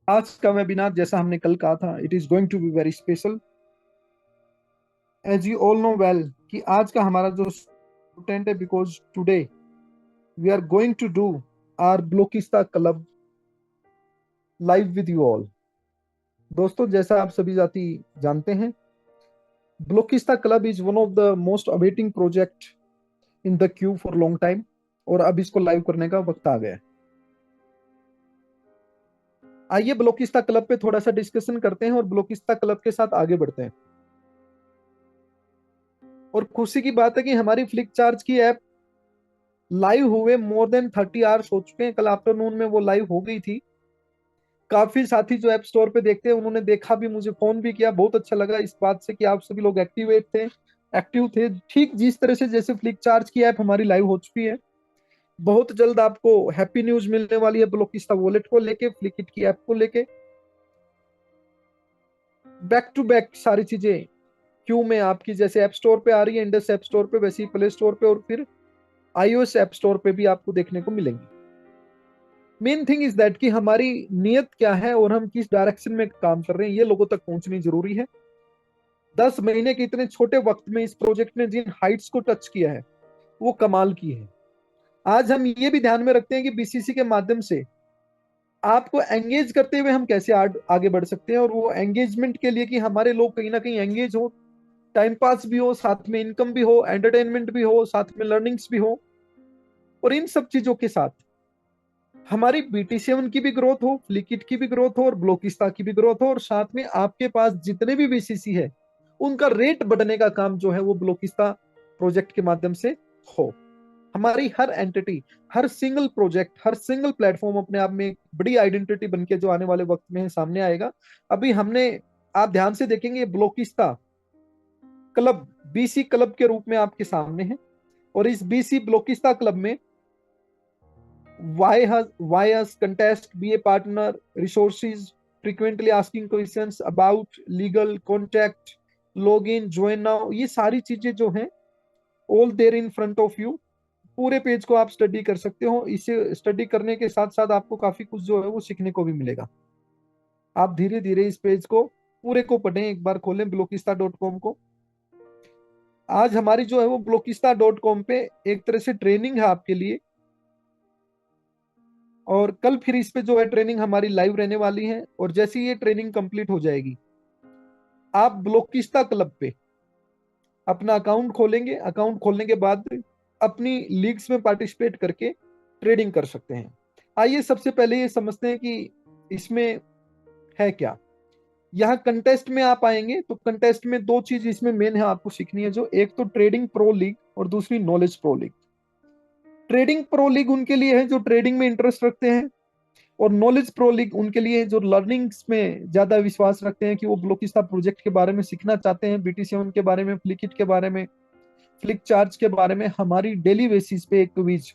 आज का वेबिनार जैसा हमने कल कहा था, it is going to be very special. As you all know well कि आज का हमारा जो स्टूडेंट है, because today we are going to do our Blockista club live with you all. दोस्तों, जैसा आप सभी जाति जानते हैं, Blockista club is one of the most awaiting project in the queue for long time, और अब इसको लाइव करने का वक्त आ गया है। आइए ब्लोकिस्ता क्लब पे थोड़ा सा डिस्कशन करते हैं और ब्लोकिस्ता क्लब के साथ आगे बढ़ते हैं। और खुशी की बात है कि हमारी फ्लिक चार्ज की ऐप लाइव हुए मोर देन 30 आवर्स हो चुके हैं। कल आफ्टरनून में वो लाइव हो गई थी। काफी साथी जो ऐप स्टोर पे देखते हैं उन्होंने देखा भी, मुझे फोन भी किया। बहुत अच्छा लगा इस बात से कि आप सभी लोग एक्टिव थे, ठीक जिस तरह से जैसे फ्लिक चार्ज की ऐप हमारी लाइव हो चुकी है। बहुत जल्द आपको हैप्पी न्यूज मिलने वाली है ब्लोकिस्ता वॉलेट को लेके, फ्लिकिट की ऐप को लेके। बैक टू बैक सारी चीजें क्यू में आपकी जैसे ऐप स्टोर पे आ रही है, इंडस ऐप स्टोर पे, वैसे ही प्ले स्टोर पे और फिर iOS ऐप स्टोर पे भी आपको देखने को मिलेंगी। मेन थिंग इज दैट कि हमारी नियत क्या है और हम किस डायरेक्शन में काम कर रहे हैं, ये लोगों तक पहुंचनी जरूरी है। 10 महीने के इतने छोटे वक्त में इस प्रोजेक्ट ने जिन हाइट्स को टच किया है वो कमाल की है। आज हम ये भी ध्यान में रखते हैं कि बीसीसी के माध्यम से आपको एंगेज करते हुए हम कैसे आगे बढ़ सकते हैं, और वो एंगेजमेंट के लिए कि हमारे लोग कहीं ना कहीं एंगेज हो, टाइम पास भी हो, साथ में इनकम भी हो, एंटरटेनमेंट भी हो, साथ में लर्निंग्स भी हो, और इन सब चीजों के साथ हमारी BT7 की भी ग्रोथ हो, फ्लिकिट की भी ग्रोथ हो, और ब्लोकिस्ता की भी ग्रोथ हो, और साथ में आपके पास जितने भी बीसीसी है उनका रेट बढ़ने का काम जो है वो ब्लोकिस्ता प्रोजेक्ट के माध्यम से हो। हमारी हर एंटिटी, हर सिंगल प्रोजेक्ट, हर सिंगल प्लेटफॉर्म अपने आप में एक बड़ी आइडेंटिटी बन के जो आने वाले वक्त में सामने आएगा। अभी हमने, आप ध्यान से देखेंगे, ब्लोकिस्ता क्लब बीसी क्लब के रूप में आपके सामने है, और इस बीसी ब्लोकिस्ता क्लब में why has contest be a partner, resources, frequently asking questions about legal contact, login, join now, ये सारी चीजें जो हैं all there in front of you। पूरे पेज को आप स्टडी कर सकते हो। इसे स्टडी करने के साथ साथ आपको काफी कुछ जो है वो सीखने को भी मिलेगा। आप धीरे धीरे इस पेज को पूरे को पढ़ें, एक बार खोलें blockista.com को। आज हमारी जो है वो blockista.com पे एक तरह से ट्रेनिंग है आपके लिए, और कल फिर इस पे जो है ट्रेनिंग हमारी लाइव रहने वाली है। और जैसे ही ये ट्रेनिंग कंप्लीट हो जाएगी, आप ब्लोकिस्ता क्लब पे अपना अकाउंट खोलेंगे। अकाउंट खोलने के बाद अपनी लीग्स में पार्टिसिपेट करके ट्रेडिंग कर सकते हैं। आइए सबसे पहले ये समझते हैं कि इसमें है क्या। यहाँ कंटेस्ट में आप आएंगे तो कंटेस्ट में दो चीज इसमें मेन है आपको सीखनी है, जो एक तो ट्रेडिंग प्रो लीग और दूसरी knowledge pro league. Trading pro league उनके लिए है जो ट्रेडिंग में इंटरेस्ट रखते हैं, और नॉलेज प्रो लीग उनके लिए जो लर्निंग्स में ज्यादा विश्वास रखते हैं, कि वो ब्लोकिस्ता प्रोजेक्ट के बारे में सीखना चाहते हैं, BT7 के बारे में, फ्लिकिट के बारे में, फ्लिक चार्ज के बारे में। हमारी डेली बेसिस पे एक क्विज,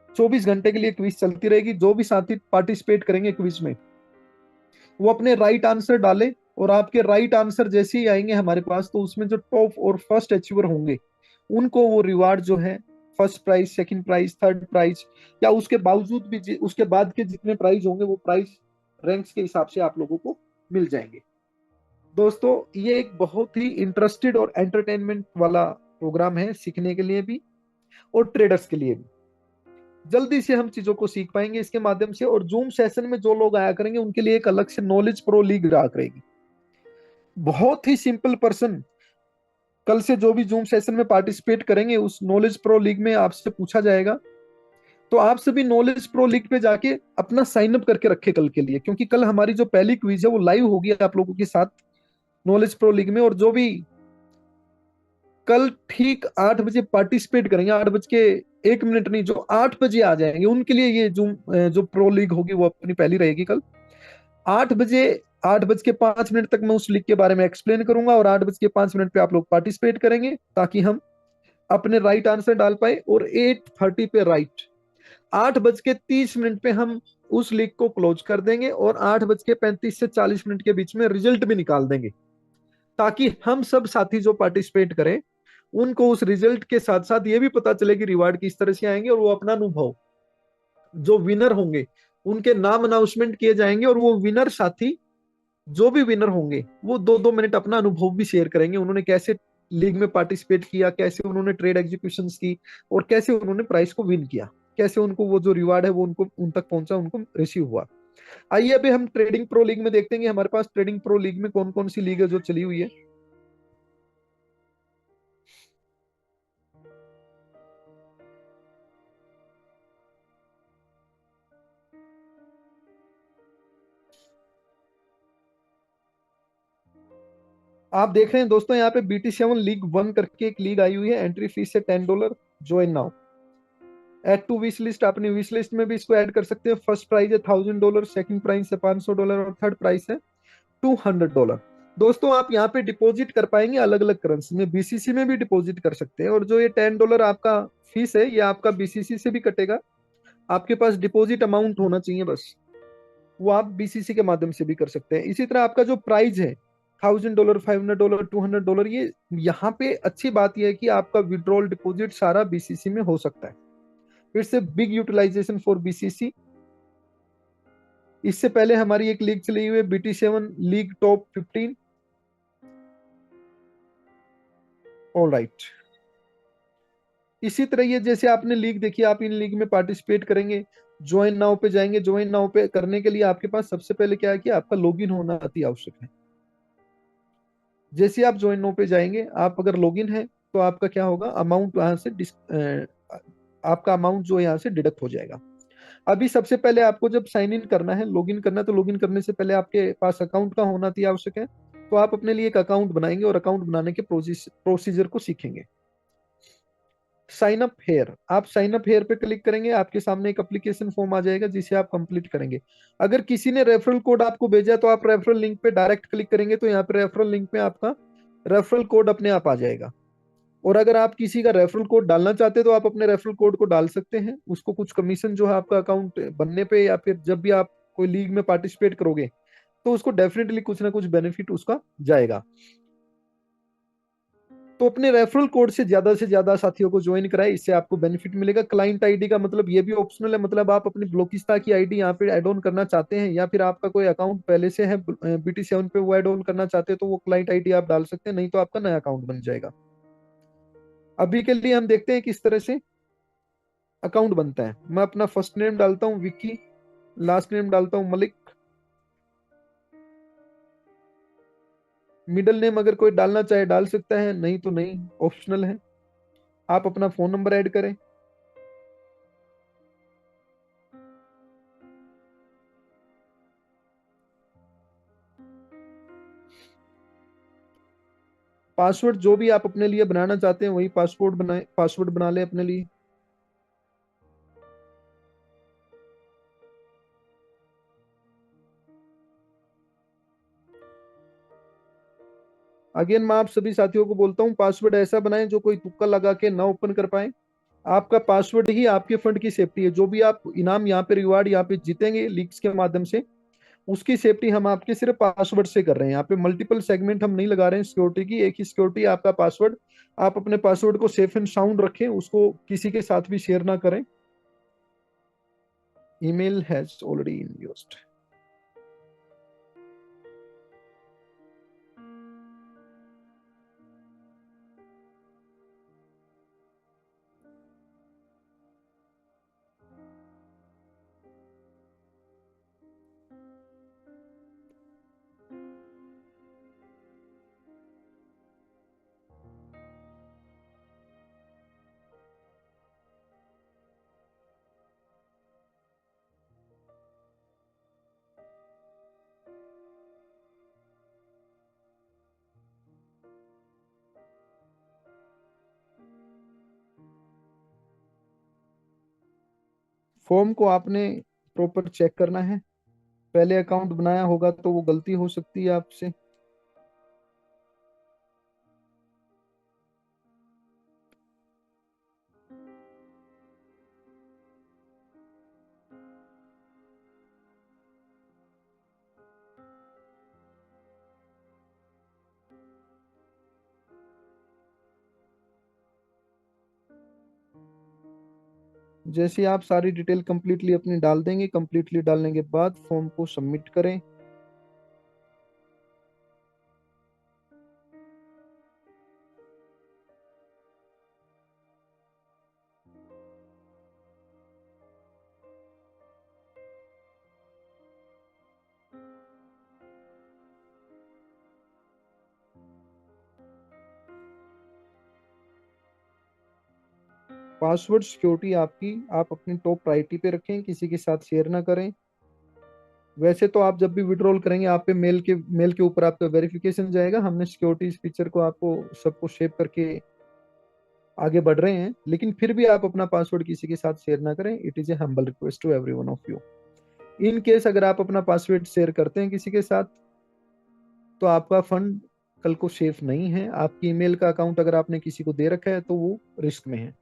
24 घंटे के लिए क्विज चलती रहेगी। जो भी साथी पार्टिसिपेट करेंगे क्विज में वो अपने राइट आंसर डाले, और आपके राइट आंसर जैसे ही आएंगे हमारे पास तो उसमें जो टॉप और फर्स्ट अचीवर होंगे उनको वो रिवार्ड जो है, first prize, second prize, third prize, या उसके बावजूद भी उसके बाद के जितने प्राइज होंगे वो प्राइज रैंक्स के हिसाब से आप लोगों को मिल जाएंगे। दोस्तों, ये एक बहुत ही इंटरेस्टेड और एंटरटेनमेंट वाला प्रोग्राम है, सीखने के लिए भी और ट्रेडर्स के लिए भी। जल्दी से हम चीजों को सीख पाएंगे इसके माध्यम से। और जूम सेशन में जो लोग आया करेंगे उनके लिए एक अलग से नॉलेज प्रो लीग रहा करेगी। बहुत ही सिंपल पर्सन कल से जो भी जूम सेशन में पार्टिसिपेट करेंगे उस नॉलेज प्रो लीग में आपसे पूछा जाएगा, तो आप सभी नॉलेज प्रो लीग पे जाके अपना साइन अप करके रखे कल के लिए, क्योंकि कल हमारी जो पहली क्विज है वो लाइव होगी आप लोगों के साथ नॉलेज प्रो लीग में। और जो भी कल ठीक 8 बजे पार्टिसिपेट करेंगे, 8 बज के 1 मिनट नहीं, जो 8 बजे आ जाएंगे उनके लिए ये जो प्रो लीग होगी वो अपनी पहली रहेगी कल 8 बजे। 8 बज के 5 मिनट तक मैं उस लीग के बारे में एक्सप्लेन करूंगा, और 8 बज के 5 मिनट पे आप लोग पार्टिसिपेट करेंगे ताकि हम अपने राइट आंसर डाल पाए। और 8:30 पे राइट 8:30 पे हम उस लीग को क्लोज कर देंगे, और 8:35 से 40 मिनट के बीच में रिजल्ट भी निकाल देंगे, ताकि हम सब साथी जो पार्टिसिपेट करें उनको उस रिजल्ट के साथ साथ ये भी पता चले कि रिवार्ड किस तरह से आएंगे, और वो अपना अनुभव, जो विनर होंगे उनके नाम अनाउंसमेंट किए जाएंगे, और वो विनर साथी, जो भी विनर होंगे, वो 2-2 मिनट अपना अनुभव भी शेयर करेंगे, उन्होंने कैसे लीग में पार्टिसिपेट किया, कैसे उन्होंने ट्रेड एग्जीक्यूशन की, और कैसे उन्होंने प्राइस को विन किया, कैसे उनको वो जो रिवार्ड है वो उनको उन तक पहुंचा, उनको रिसीव हुआ। आइए अभी हम ट्रेडिंग प्रो लीग में देखते हैं कि हमारे पास ट्रेडिंग प्रो लीग में कौन कौन सी लीग है जो चली हुई है। आप देख रहे हैं दोस्तों, यहाँ पे BT7 लीग 1 करके एक लीग आई हुई है, एंट्री फीस है $10, join now. Add to wish list, अपनी विश लिस्ट में भी इसको ऐड कर सकते हैं। फर्स्ट प्राइज है $1000, सेकंड प्राइज है $500, और थर्ड प्राइज है $200। दोस्तों आप यहाँ पे डिपॉजिट कर पाएंगे अलग अलग करेंसी में, BCC में भी डिपॉजिट कर सकते हैं, और जो ये $10 आपका फीस है, ये आपका BCC से भी कटेगा। आपके पास डिपॉजिट अमाउंट होना चाहिए बस, वो आप BCC के माध्यम से भी कर सकते हैं। इसी तरह आपका जो प्राइस है $1000, $500, $200, ये यहाँ पे अच्छी बात यह है कि आपका विड्रॉल डिपॉजिट सारा BCC में हो सकता है। It's a big utilization for BCC। इससे पहले हमारी एक लीग चली हुई है, BT7 league top 15। All right, इसी तरह ये जैसे आपने लीग देखी, आप इन लीग में पार्टिसिपेट करेंगे, ज्वाइन नाउ पे जाएंगे। ज्वाइन नाउ पे करने के लिए आपके पास सबसे पहले क्या है कि आपका लॉगिन होना अति आवश्यक है। जैसे आप ज्वाइन नाउ पे जाएंगे, आप अगर लॉगिन है तो आपका क्या होगा, अमाउंट वहां से आपका अमाउंट जो है यहाँ से डिडक्ट हो जाएगा। अभी सबसे पहले आपको जब साइन इन करना है, लॉगिन करना है, तो लॉगिन करने से पहले आपके पास अकाउंट का होना अति आवश्यक है। तो आप अपने लिए एक अकाउंट बनाएंगे और अकाउंट बनाने के प्रोसीजर को सीखेंगे। साइन अप हेयर, आप साइन अप हेयर पे क्लिक करेंगे, आपके सामने एक एप्लीकेशन फॉर्म आ जाएगा जिसे आप कंप्लीट करेंगे। अगर किसी ने रेफरल कोड आपको भेजा तो आप रेफरल लिंक पे डायरेक्ट क्लिक करेंगे, तो यहाँ पे रेफरल लिंक में आपका रेफरल कोड अपने आप आ जाएगा। और अगर आप किसी का रेफरल कोड डालना चाहते हैं तो आप अपने रेफरल कोड को डाल सकते हैं, उसको कुछ कमीशन जो है आपका अकाउंट बनने पे, या फिर जब भी आप कोई लीग में पार्टिसिपेट करोगे तो उसको डेफिनेटली कुछ ना कुछ बेनिफिट उसका जाएगा। तो अपने रेफरल कोड से ज्यादा साथियों को ज्वाइन कराए, इससे आपको बेनिफिट मिलेगा। क्लाइंट आईडी का मतलब ये भी ऑप्शनल है, मतलब आप अपनी ब्लॉकिस्ता की आईडी यहाँ पे ऐड ऑन करना चाहते हैं, या फिर आपका कोई अकाउंट पहले से है BT7 पे, वो ऐड ऑन करना चाहते हैं तो वो क्लाइंट आईडी आप डाल सकते हैं, नहीं तो आपका नया अकाउंट बन जाएगा। अभी के लिए हम देखते हैं किस तरह से अकाउंट बनता है। मैं अपना फर्स्ट नेम डालता हूँ विक्की, लास्ट नेम डालता हूँ मलिक। मिडिल नेम अगर कोई डालना चाहे डाल सकता है, नहीं तो नहीं, ऑप्शनल है। आप अपना फोन नंबर ऐड करें। पासवर्ड जो भी आप अपने लिए बनाना चाहते हैं वही पासवर्ड बनाए, पासवर्ड बना ले अपने लिए। अगेन मैं आप सभी साथियों को बोलता हूँ, पासवर्ड ऐसा बनाएं जो कोई तुक्का लगा के ना ओपन कर पाए। आपका पासवर्ड ही आपके फंड की सेफ्टी है। जो भी आप इनाम यहाँ पे, रिवार्ड यहाँ पे जीतेंगे लीक्स के माध्यम से, उसकी सेफ्टी हम आपके सिर्फ पासवर्ड से कर रहे हैं। यहाँ पे मल्टीपल सेगमेंट हम नहीं लगा रहे हैं सिक्योरिटी की, एक ही सिक्योरिटी आपका पासवर्ड। आप अपने पासवर्ड को सेफ एंड साउंड रखें, उसको किसी के साथ भी शेयर ना करें। Email has already in used. Form को आपने प्रॉपर चेक करना है। पहले अकाउंट बनाया होगा तो वो गलती हो सकती है आपसे। जैसे ही आप सारी डिटेल कंप्लीटली अपनी डाल देंगे, कंप्लीटली डालने के बाद फॉर्म को सबमिट करें। पासवर्ड सिक्योरिटी आपकी, आप अपनी टॉप प्रायोरिटी पे रखें, किसी के साथ शेयर ना करें। वैसे तो आप जब भी विड्रॉल करेंगे, आप पे मेल के ऊपर आपका वेरिफिकेशन जाएगा। हमने सिक्योरिटी इस फीचर को आपको सबको शेप करके आगे बढ़ रहे हैं, लेकिन फिर भी आप अपना पासवर्ड किसी के साथ शेयर ना करें। It is a humble request to every one of you. In case अगर आप अपना पासवर्ड शेयर करते हैं किसी के साथ, तो आपका फंड कल को सेफ नहीं है। आपकी ईमेल का अकाउंट अगर आपने किसी को दे रखा है तो वो रिस्क में है।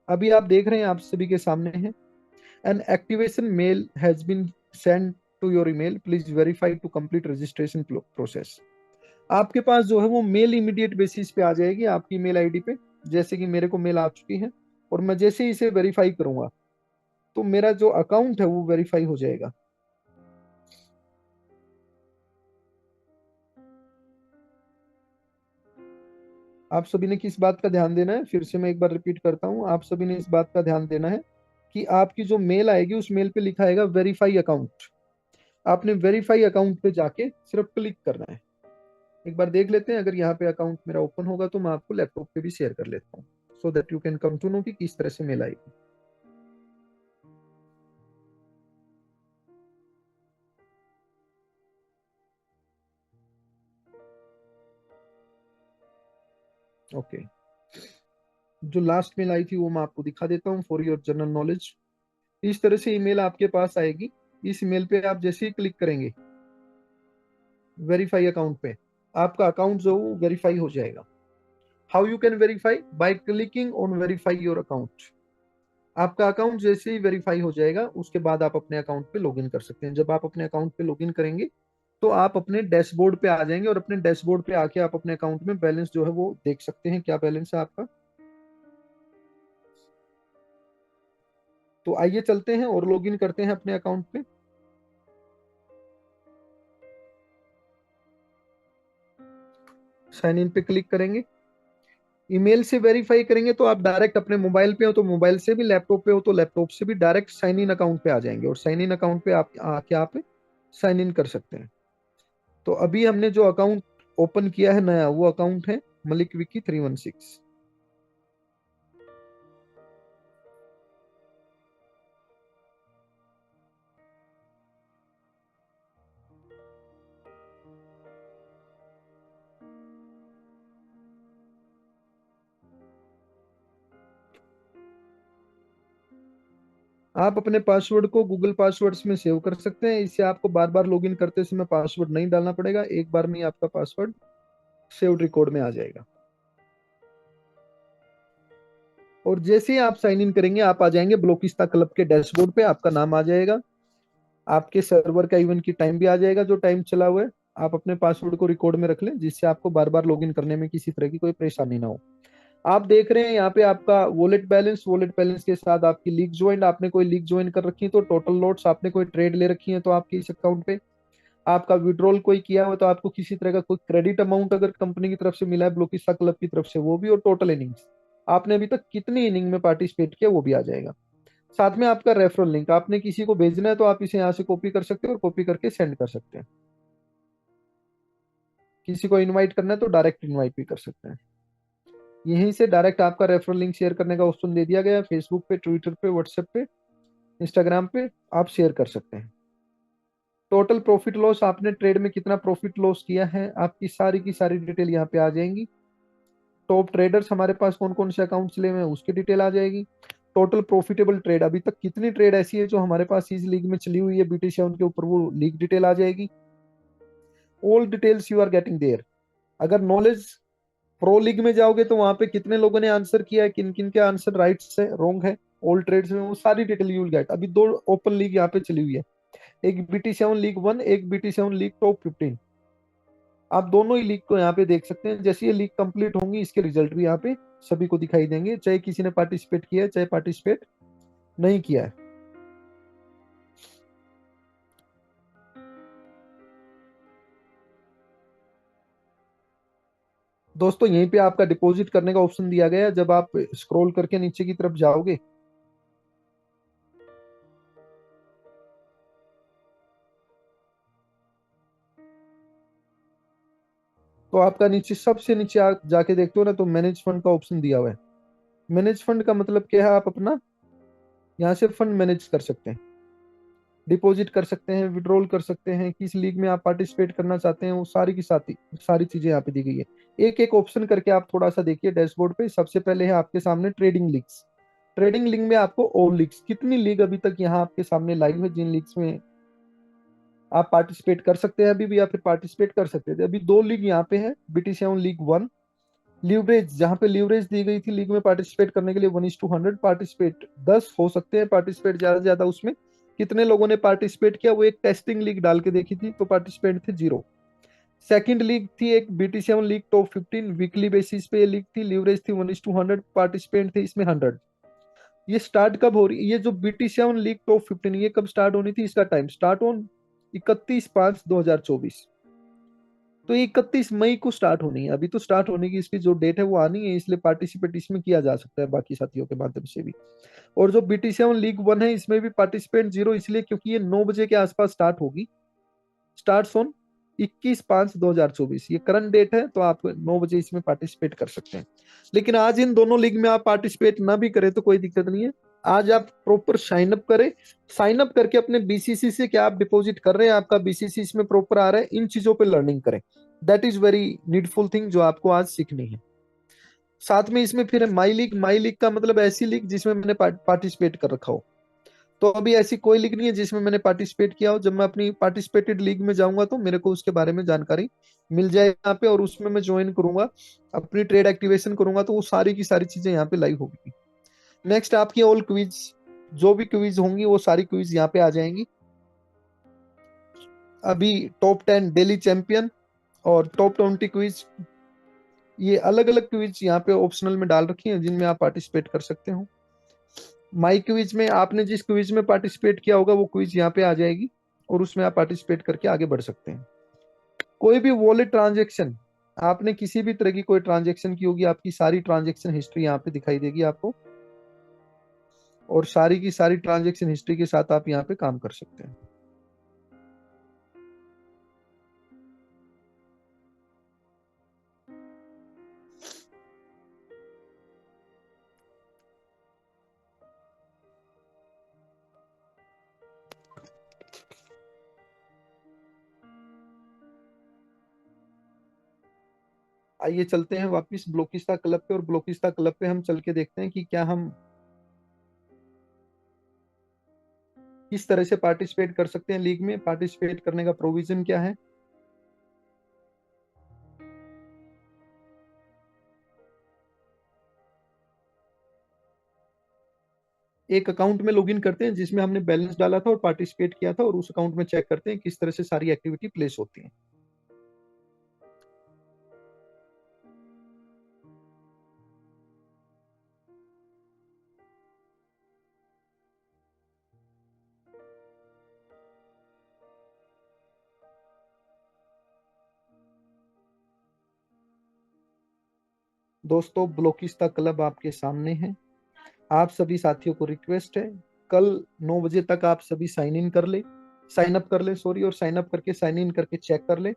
अभी आप देख रहे हैं, आप सभी के सामने है, an activation mail has been send to your email, please verify to complete registration process. आपके पास जो है वो मेल इमीडिएट बेसिस पे आ जाएगी आपकी मेल आईडी पे। जैसे कि मेरे को मेल आ चुकी है, और मैं जैसे ही इसे वेरीफाई करूंगा तो मेरा जो अकाउंट है वो वेरीफाई हो जाएगा। आप सभी ने किस बात का ध्यान देना है, फिर से मैं एक बार रिपीट करता हूँ, आप सभी ने इस बात का ध्यान देना है कि आपकी जो मेल आएगी उस मेल पे लिखा आएगा वेरीफाई अकाउंट। आपने वेरीफाई अकाउंट पे जाके सिर्फ क्लिक करना है। एक बार देख लेते हैं, अगर यहाँ पे अकाउंट मेरा ओपन होगा तो मैं आपको लैपटॉप पे भी शेयर कर लेता हूँ, so that you can come to know कि किस तरह से मेल आएगी। ओके, जो लास्ट मेल आई थी वो मैं आपको दिखा देता हूँ फॉर योर जनरल नॉलेज। इस तरह से ईमेल आपके पास आएगी। इस ईमेल पे आप जैसे ही क्लिक करेंगे वेरीफाई अकाउंट पे, आपका अकाउंट जो वेरीफाई हो जाएगा। How you can verify? By clicking on verify your account. आपका अकाउंट जैसे ही वेरीफाई हो जाएगा उसके बाद आप अपने अकाउंट पे लॉगिन कर सकते हैं। जब आप अपने अकाउंट पे लॉगिन करेंगे तो आप अपने डैशबोर्ड पे आ जाएंगे, और अपने डैशबोर्ड पे आके आप अपने अकाउंट में बैलेंस जो है वो देख सकते हैं, क्या बैलेंस है आपका। तो आइए चलते हैं और लॉगिन करते हैं अपने अकाउंट पे। साइन इन पे क्लिक करेंगे। ईमेल से वेरीफाई करेंगे तो आप डायरेक्ट अपने मोबाइल पे हो तो मोबाइल से भी, लैपटॉप पे हो तो लैपटॉप से भी डायरेक्ट साइन इन अकाउंट पे आ जाएंगे, और साइन इन अकाउंट पे आप आके आप साइन इन कर सकते हैं। तो अभी हमने जो अकाउंट ओपन किया है नया, वो अकाउंट है मलिक विकी 316। आप अपने पासवर्ड को गूगल पासवर्ड्स में सेव कर सकते हैं। इससे आपको बार बार लॉगिन करते समय पासवर्ड नहीं डालना पड़ेगा, एक बार में ही आपका पासवर्ड सेव्ड रिकॉर्ड में आ जाएगा। और जैसे ही आप साइन इन करेंगे आप आ जाएंगे ब्लॉकिस्ता क्लब के डैशबोर्ड पे, आपका नाम आ जाएगा, आपके सर्वर का इवेंट की टाइम भी आ जाएगा, जो टाइम चला हुआ है। आप अपने पासवर्ड को रिकॉर्ड में रख लें, जिससे आपको बार बार लॉगिन करने में किसी तरह की कोई परेशानी ना हो। आप देख रहे हैं यहाँ पे आपका वॉलेट बैलेंस के साथ आपकी लीग ज्वाइन, आपने कोई लीग ज्वाइन कर रखी है तो टोटल लॉट्स, आपने कोई ट्रेड ले रखी है तो आपकी इस अकाउंट पे, आपका विड्रॉल कोई किया हो तो आपको किसी तरह का कोई क्रेडिट अमाउंट अगर कंपनी की तरफ से मिला है, ब्लोकिस्ता क्लब की तरफ से, वो भी, और टोटल इनिंग्स, आपने अभी तक कितनी इनिंग में पार्टिसिपेट किया वो भी आ जाएगा। साथ में आपका रेफरल लिंक, आपने किसी को भेजना है तो आप इसे यहाँ से कॉपी कर सकते हैं और कॉपी करके सेंड कर सकते हैं। किसी को इनवाइट करना है तो डायरेक्ट इनवाइट भी कर सकते हैं। यहीं से डायरेक्ट आपका रेफरल लिंक शेयर करने का ऑप्शन दे दिया गया है। फेसबुक पे, ट्विटर पे, व्हाट्सएप पे, इंस्टाग्राम पे आप शेयर कर सकते हैं। टोटल प्रॉफिट लॉस, आपने ट्रेड में कितना प्रॉफिट लॉस किया है, आपकी सारी की सारी डिटेल यहाँ पे आ जाएंगी। टॉप ट्रेडर्स हमारे पास कौन कौन से अकाउंट चले हुए हैं उसकी डिटेल आ जाएगी। टोटल प्रॉफिटेबल ट्रेड, अभी तक कितनी ट्रेड ऐसी है जो हमारे पास इस लीग में चली हुई है BT7 के ऊपर, वो लीग डिटेल आ जाएगी। All details you are getting there. अगर नॉलेज प्रो लीग में जाओगे तो वहां पे कितने लोगों ने आंसर किया है, किन किन के आंसर राइट है, रॉन्ग है, ऑल ट्रेड्स में, वो सारी डिटेल यू विल गेट। अभी दो ओपन लीग यहाँ पे चली हुई है, एक BT7 लीग 1, एक BT7 लीग टॉप 15। आप दोनों ही लीग को यहाँ पे देख सकते हैं। जैसे ये लीग कंप्लीट होंगी इसके रिजल्ट भी यहाँ पे सभी को दिखाई देंगे, चाहे किसी ने पार्टिसिपेट किया है चाहे पार्टिसिपेट नहीं किया है। दोस्तों यहीं पे आपका डिपॉजिट करने का ऑप्शन दिया गया है, जब आप स्क्रॉल करके नीचे की तरफ जाओगे तो आपका नीचे सबसे नीचे जाके देखते हो ना, तो मैनेज फंड का ऑप्शन दिया हुआ है। मैनेज फंड का मतलब क्या है, आप अपना यहाँ से फंड मैनेज कर सकते हैं, डिपॉजिट कर सकते हैं, विड्रॉल कर सकते हैं, किस लीग में आप पार्टिसिपेट करना चाहते हैं, वो सारी की सारी सारी चीजें यहाँ पे दी गई है। एक एक ऑप्शन करके आप थोड़ा सा देखिए डैशबोर्ड पे। सबसे पहले है आपके सामने ट्रेडिंग लीग्स। ट्रेडिंग लीग में आपको ऑल लीग्स, कितनी लीग अभी तक यहाँ आपके सामने लाइव है, जिन लीग्स में आप पार्टिसिपेट कर सकते हैं अभी भी, या फिर पार्टिसिपेट कर सकते थे। अभी दो लीग यहाँ पे है, BT7 लीग 1। लीवरेज, जहाँ पे लीवरेज दी गई थी लीग में पार्टिसिपेट करने के लिए 1:100 पार्टिसिपेट 10 हो सकते हैं पार्टिसिपेट, ज्यादा से ज्यादा। उसमें कितने लोगों ने पार्टिसिपेट किया, वो एक टेस्टिंग लीग डाल के देखी थी तो पार्टिसिपेंट थे 0। सेकंड लीग थी एक BT7 league top 15, weekly basis पे ये लीग थी, लीवरेज थी 1:100, पार्टिसिपेंट थे इसमें 100। ये स्टार्ट कब हो रही, ये जो BT7 लीग टॉप 15 ये कब स्टार्ट होनी थी, इसका टाइम स्टार्ट ऑन 31/5/2024। तो ये 31 मई को स्टार्ट होनी है, अभी तो स्टार्ट होने की इसकी जो डेट है वो आनी है, इसलिए पार्टिसिपेट इसमें किया जा सकता है बाकी साथियों के माध्यम से भी। और जो BT7 लीग 1 है इसमें भी पार्टिसिपेंट 0, इसलिए क्योंकि ये 9 बजे के आसपास स्टार्ट होगी। स्टार्ट ऑन 21/5/2024, ये करंट डेट है, तो आप 9 बजे इसमें पार्टिसिपेट कर सकते हैं। लेकिन आज इन दोनों लीग में आप पार्टिसिपेट ना भी करें तो कोई दिक्कत नहीं है। आज आप प्रॉपर साइन अप करें, साइन अप करके अपने BCC से क्या आप डिपॉजिट कर रहे हैं, आपका BCC इसमें प्रॉपर आ रहा है, इन चीजों पे लर्निंग करें। That is very needful thing जो आपको आज सीखनी है। साथ में इसमें फिर है माई लीग। माई लीग का मतलब ऐसी लीग जिसमें मैंने पार्टिसिपेट कर रखा हो। तो अभी ऐसी कोई लीग नहीं है जिसमें मैंने पार्टिसिपेट किया हो। जब मैं अपनी पार्टिसिपेटेड लीग में जाऊंगा तो मेरे को उसके बारे में जानकारी मिल जाएगी यहाँ पे, और उसमें मैं ज्वाइन करूंगा, अपनी ट्रेड एक्टिवेशन करूंगा, तो वो सारी की सारी चीजें यहाँ पे लाइव होगी। नेक्स्ट आपकी ऑल क्विज, जो भी क्विज होंगी वो सारी क्विज यहाँ पे आ जाएंगी। अभी टॉप 10 डेली चैंपियन और टॉप 20 क्विज, ये अलग अलग क्विज यहाँ पे ऑप्शनल में डाल रखी हैं जिनमें आप पार्टिसिपेट कर सकते हो। माई क्विज में आपने जिस क्विज में पार्टिसिपेट किया होगा वो क्विज यहाँ पे आ जाएगी, और उसमें आप पार्टिसिपेट करके आगे बढ़ सकते हैं। कोई भी वॉलेट ट्रांजेक्शन, आपने किसी भी तरह की कोई ट्रांजेक्शन की होगी, आपकी सारी ट्रांजेक्शन हिस्ट्री यहाँ पे दिखाई देगी आपको, और सारी की सारी ट्रांजेक्शन हिस्ट्री के साथ आप यहाँ पे काम कर सकते हैं। आइए चलते हैं वापस ब्लॉकिस्ता क्लब पे, और ब्लॉकिस्ता क्लब पे हम चल के देखते हैं कि क्या हम किस तरह से पार्टिसिपेट कर सकते हैं लीग में, पार्टिसिपेट करने का प्रोविजन क्या है। एक अकाउंट में लॉगिन करते हैं जिसमें हमने बैलेंस डाला था और पार्टिसिपेट किया था, और उस अकाउंट में चेक करते हैं किस तरह से सारी एक्टिविटी प्लेस होती है। दोस्तों ब्लॉकिस्ता क्लब आपके सामने है। आप सभी साथियों को रिक्वेस्ट है, कल 9 बजे तक आप सभी साइन इन कर ले, साइन अप कर ले सॉरी, और साइन अप करके साइन इन करके चेक कर ले।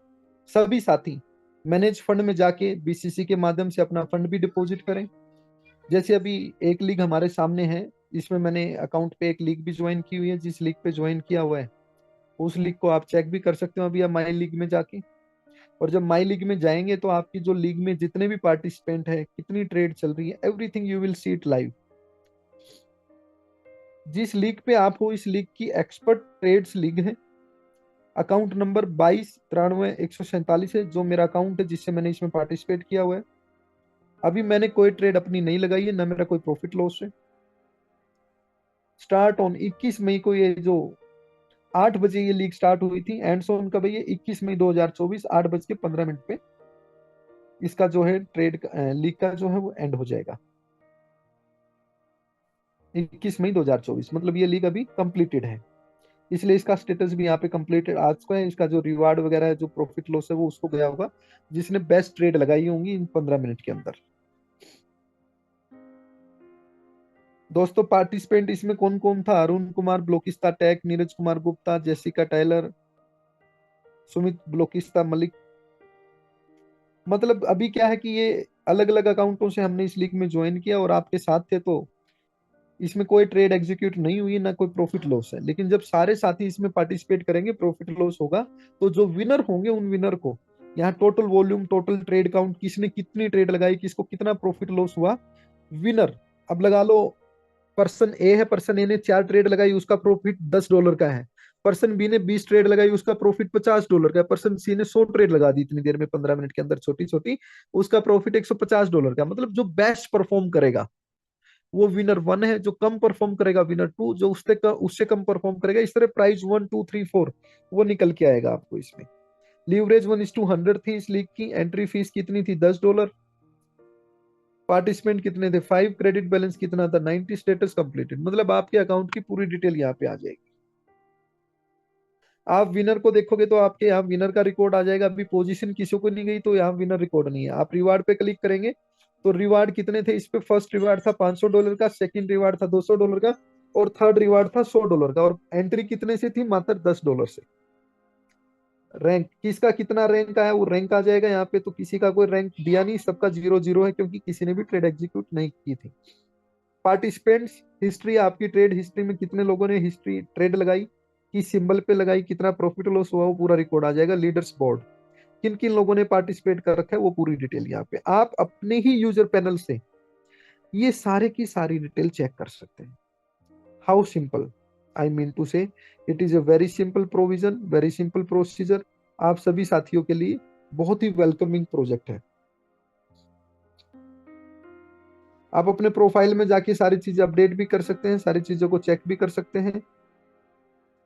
सभी साथी मैनेज फंड में जाके BCC के माध्यम से अपना फंड भी डिपॉजिट करें। जैसे अभी एक लीग हमारे सामने है, इसमें मैंने अकाउंट पे एक लीग भी ज्वाइन की हुई है, जिस लीग पे ज्वाइन किया हुआ है उस लीग को आप चेक भी कर सकते हो अभी आप माई लीग में जाके। और जब माई लीग में जाएंगे तो आपकी जो लीग में जितने भी पार्टिसिपेंट है, कितनी ट्रेड चल रही है, everything you will see it live. जिस लीग पे आप हो इस लीग की एक्सपर्ट ट्रेड्स लीग है। अकाउंट नंबर 22 93 147 है, जो मेरा अकाउंट है जिससे मैंने इसमें पार्टिसिपेट किया हुआ है। अभी मैंने कोई ट्रेड अपनी नहीं लगाई है, ना मेरा कोई प्रॉफिट लॉस है। स्टार्ट ऑन 21 मई को, ये जो 8 बजे ये लीग स्टार्ट हुई थी, एंड ऑन कब है ये 21 मई 2024 8:15 पे इसका जो है ट्रेड लीग का जो है वो एंड हो जाएगा। 21 मई 2024, मतलब ये लीग अभी कंप्लीटेड है, इसलिए इसका स्टेटस भी यहाँ पे कंप्लीटेड आज का है। इसका जो रिवार्ड वगैरह है, जो प्रॉफिट लॉस है, वो उसको गया होगा जिसने बेस्ट ट्रेड लगाई होंगी इन 15 मिनट के अंदर। दोस्तों पार्टिसिपेंट इसमें कौन कौन था? Arun Kumar Blockista tech, Neeraj Kumar Gupta, Jessica Tyler, Sumit Blockista Malik. मतलब अभी क्या है कि ये अलग अलग अकाउंटों से हमने इस लीग में ज्वाइन किया और आपके साथ थे, तो इसमें कोई ट्रेड एग्जीक्यूट नहीं हुई, ना कोई प्रॉफिट लॉस है। लेकिन जब सारे साथी इसमें पार्टिसिपेट करेंगे, प्रॉफिट लॉस होगा, तो जो विनर होंगे उन विनर को यहाँ total volume, total trade count, किसने कितनी ट्रेड लगाई, किसको कितना प्रॉफिट लॉस हुआ, विनर। अब लगा लो पर्सन ए है, पर्सन ए ने 4 ट्रेड लगाई, उसका प्रॉफिट $10 का है। पर्सन बी ने 20 ट्रेड लगाई, उसका प्रॉफिट $50 का है। पर्सन सी ने 100 ट्रेड लगा दी इतनी देर में, 15 मिनट के अंदर, छोटी छोटी, उसका प्रॉफिट $150 का। मतलब जो बेस्ट परफॉर्म करेगा वो विनर वन है, जो कम परफॉर्म करेगा विनर टू, जो उससे कम परफॉर्म करेगा, इस तरह प्राइज 1 2 3 4 वो निकल के आएगा आपको इसमें। लीवरेज 1:100 थी इस लीग की। एंट्री फीस कितनी थी? $10। पार्टिसिपेंट कितने थे? 5। क्रेडिट बैलेंस कितना था? 90। Status completed. मतलब आपके अकाउंट की पूरी डिटेल यहाँ पे आ जाएगी। आप विनर को देखोगे तो आपके यहाँ विनर का रिकॉर्ड आ जाएगा। अभी पोजीशन किसी को नहीं गई तो यहाँ विनर रिकॉर्ड नहीं है। आप रिवार्ड पे क्लिक करेंगे तो रिवार्ड कितने थे इस पे? फर्स्ट रिवार्ड था $500 का, सेकंड रिवार्ड था $200 का, और थर्ड रिवार्ड था $100 का। और एंट्री कितने से थी? मात्र $10 से। रैंक किसका कितना रैंक आया वो रैंक आ जाएगा यहाँ पे। तो किसी का कोई रैंक दिया नहीं, सबका 0 0 है, क्योंकि किसी ने भी ट्रेड एग्जीक्यूट नहीं की थी। पार्टिसिपेंट्स हिस्ट्री, आपकी ट्रेड हिस्ट्री में कितने लोगों ने हिस्ट्री ट्रेड लगाई, किस सिंबल पे लगाई, कितना प्रॉफिट लॉस हुआ, वो पूरा रिकॉर्ड आ जाएगा। लीडर्स बोर्ड, किन किन लोगों ने पार्टिसिपेट कर रखा है, वो पूरी डिटेल यहाँ पे आप अपने ही यूजर पैनल से ये सारे की सारी डिटेल चेक कर सकते हैं। How simple, I mean to say it is a very simple provision, very simple procedure. आप सभी साथियों के लिए बहुत ही वेलकमिंग प्रोजेक्ट है। आप अपने प्रोफाइल में जाके सारी चीजें अपडेट भी कर सकते हैं, सारी चीजों को चेक भी कर सकते हैं।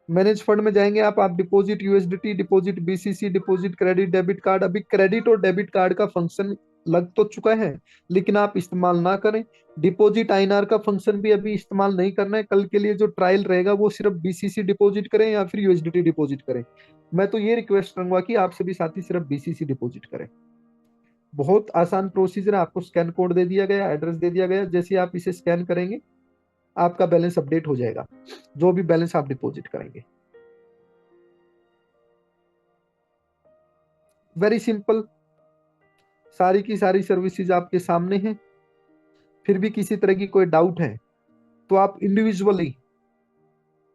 मैनेज फंड में जाएंगे आप deposit USDT, deposit BCC, deposit credit debit card. अभी क्रेडिट और डेबिट कार्ड का फंक्शन लग तो चुका है, लेकिन आप इस्तेमाल ना करें। डिपॉजिट आईएनआर का फंक्शन भी अभी इस्तेमाल नहीं करना है। कल के लिए जो ट्रायल रहेगा वो सिर्फ बीसीसी डिपॉजिट करें या फिर यूएसडीटी डिपॉजिट करें। मैं तो ये रिक्वेस्ट करूंगा कि आप सभी साथी सिर्फ बीसीसी डिपॉजिट करें। बहुत आसान प्रोसीजर है। आपको स्कैन कोड दे दिया गया, एड्रेस दे दिया गया, जैसे आप इसे स्कैन करेंगे आपका बैलेंस अपडेट हो जाएगा, जो भी बैलेंस आप डिपॉजिट करेंगे। वेरी सिंपल, सारी की सारी सर्विसेज आपके सामने हैं। फिर भी किसी तरह की कोई डाउट है तो आप इंडिविजुअली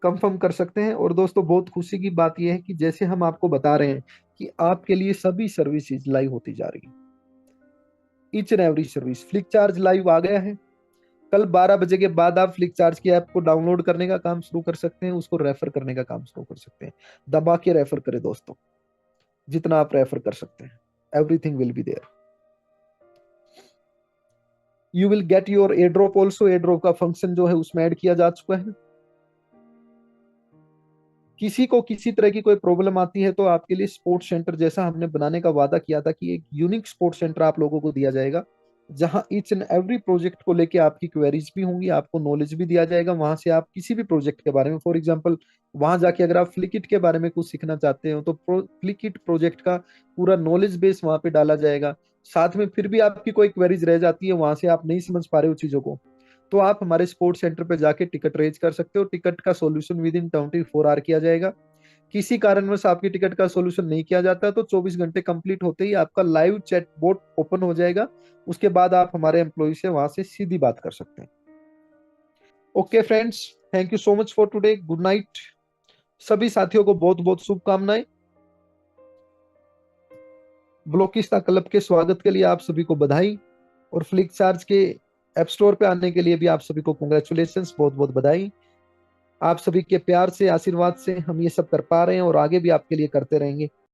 कंफर्म कर सकते हैं। और दोस्तों बहुत खुशी की बात यह है कि जैसे हम आपको बता रहे हैं कि आपके लिए सभी सर्विसेज लाइव होती जा रही है। Each and every service. Flick charge live आ गया है। कल 12 बजे के बाद आप फ्लिक चार्ज की ऐप को डाउनलोड करने का काम शुरू कर सकते हैं, उसको रेफर करने का काम शुरू कर सकते हैं। दबा के रेफर करें दोस्तों, जितना आप रेफर कर सकते हैं। Everything will be there. You will get your airdrop also. Airdrop का फंक्शन जो है उसमें ऐड किया जा चुका है। किसी को किसी तरह की कोई प्रॉब्लम आती है तो आपके लिए स्पोर्ट्स सेंटर, जैसा हमने बनाने का वादा किया था कि एक यूनिक स्पोर्ट्स सेंटर आप लोगों को दिया जाएगा, जहां ईच एंड एवरी प्रोजेक्ट को लेके आपकी क्वेरीज भी होंगी, आपको नॉलेज भी दिया जाएगा। वहां से आप किसी भी प्रोजेक्ट के बारे में, फॉर एग्जांपल वहां जाके अगर आप फ्लिकिट के बारे में कुछ सीखना चाहते हो तो फ्लिकिट प्रोजेक्ट का पूरा नॉलेज बेस वहां पे डाला जाएगा। साथ में फिर भी आपकी कोई क्वेरीज रह जाती है, वहां से आप नहीं समझ पा रहे हो चीजों को, तो आप हमारे स्पोर्ट्स सेंटर पे जाके टिकट रेज कर सकते हो। टिकट का सॉल्यूशन विद इन 24 आवर किया जाएगा। किसी कारणवश आपकी टिकट का सॉल्यूशन नहीं किया जाता तो 24 घंटे कंप्लीट होते ही आपका लाइव चैट बोट ओपन हो जाएगा। उसके बाद आप हमारे एम्प्लॉय से वहां से सीधी बात कर सकते हैं। Okay friends, thank you so much for today. Good night. सभी साथियों को बहुत बहुत शुभकामनाएं। ब्लॉकिस्ता क्लब के स्वागत के लिए आप सभी को बधाई, और फ्लिक चार्ज के ऐप स्टोर पे आने के लिए भी आप सभी को कॉन्ग्रेचुलेशंस, बहुत बहुत बधाई। आप सभी के प्यार से, आशीर्वाद से हम ये सब कर पा रहे हैं और आगे भी आपके लिए करते रहेंगे।